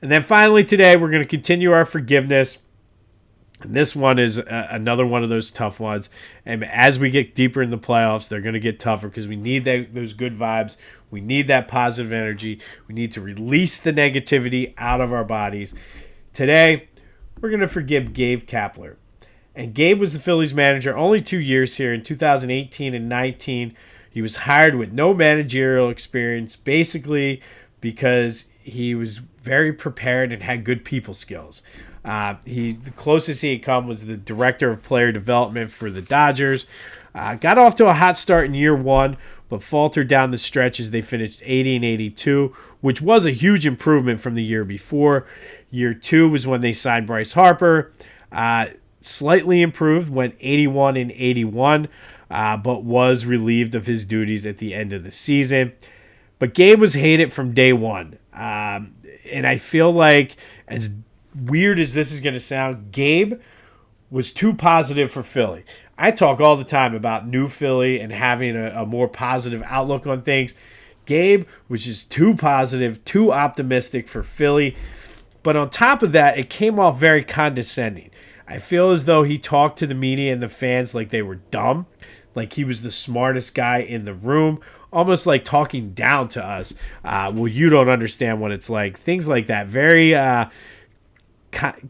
And then finally today, we're going to continue our forgiveness. And this one is another one of those tough ones. And as we get deeper in the playoffs, they're going to get tougher because we need those good vibes. We need that positive energy. We need to release the negativity out of our bodies. Today, we're going to forgive Gabe Kapler. And Gabe was the Phillies manager only 2 years here in 2018 and 19. He was hired with no managerial experience, basically because he was very prepared and had good people skills. The closest he had come was the director of player development for the Dodgers. Got off to a hot start in year one, but faltered down the stretch as they finished 80 and 82, which was a huge improvement from the year before. Year two was when they signed Bryce Harper. Slightly improved, went 81 and 81, but was relieved of his duties at the end of the season. But Gabe was hated from day one. And I feel like, as weird as this is going to sound, Gabe was too positive for Philly. I talk all the time about new Philly and having a more positive outlook on things. Gabe was just too positive, too optimistic for Philly. But on top of that, it came off very condescending. I feel as though he talked to the media and the fans like they were dumb, like he was the smartest guy in the room, almost like talking down to us. Well, you don't understand what it's like. Things like that. Very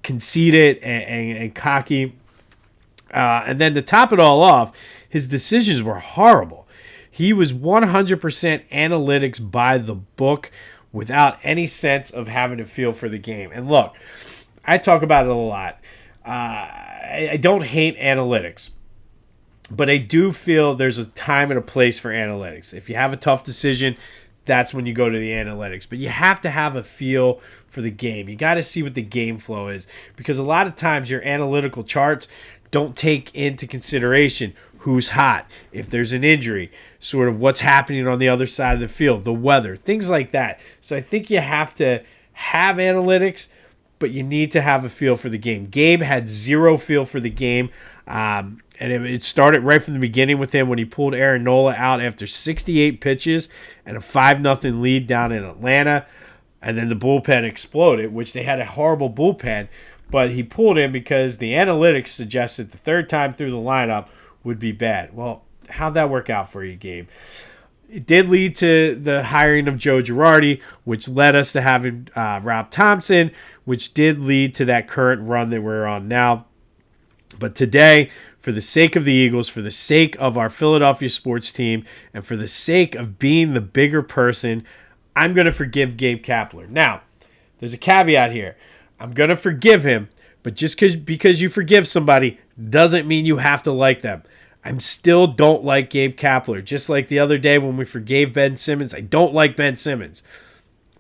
conceited and cocky. And then to top it all off, his decisions were horrible. He was 100% analytics by the book without any sense of having a feel for the game. And look, I talk about it a lot. I don't hate analytics, but I do feel there's a time and a place for analytics. If you have a tough decision, that's when you go to the analytics. But you have to have a feel for the game. You got to see what the game flow is, because a lot of times your analytical charts don't take into consideration who's hot, if there's an injury, sort of what's happening on the other side of the field, the weather, things like that. So I think you have to have analytics, but you need to have a feel for the game. Gabe had zero feel for the game, and it started right from the beginning with him when he pulled Aaron Nola out after 68 pitches and a 5-0 lead down in Atlanta, and then the bullpen exploded, which they had a horrible bullpen, but he pulled him because the analytics suggested the third time through the lineup would be bad. Well, how'd that work out for you, Gabe? It did lead to the hiring of Joe Girardi, which led us to having Rob Thompson, which did lead to that current run that we're on now. But today, for the sake of the Eagles, for the sake of our Philadelphia sports team, and for the sake of being the bigger person, I'm going to forgive Gabe Kapler. Now, there's a caveat here. I'm going to forgive him, but just because you forgive somebody doesn't mean you have to like them. I still don't like Gabe Kapler. Just like the other day when we forgave Ben Simmons, I don't like Ben Simmons.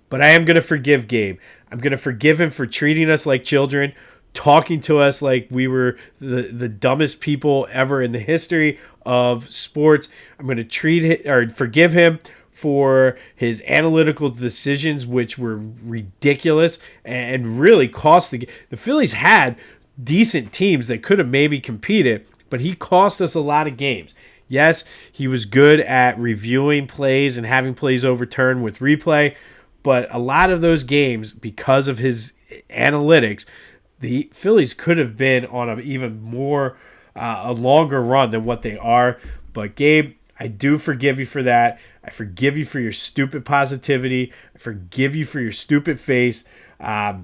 But I am going to forgive Gabe. I'm going to forgive him for treating us like children, talking to us like we were the dumbest people ever in the history of sports. I'm going to forgive him for his analytical decisions, which were ridiculous and really cost the Phillies had decent teams that could have maybe competed, but he cost us a lot of games. Yes, he was good at reviewing plays and having plays overturned with replay, but a lot of those games, because of his analytics, the Phillies could have been on a longer run than what they are. But Gabe, I do forgive you for that. I forgive you for your stupid positivity. I forgive you for your stupid face. I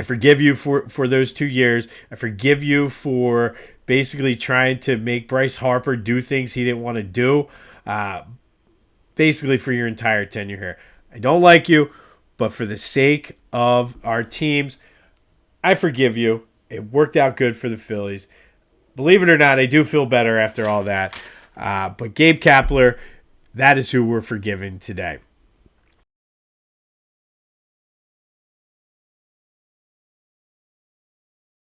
forgive you for those 2 years. I forgive you for basically trying to make Bryce Harper do things he didn't want to do, basically for your entire tenure here. I don't like you, but for the sake of our teams, I forgive you. It worked out good for the Phillies. Believe it or not, I do feel better after all that. But Gabe Kapler, that is who we're forgiving today.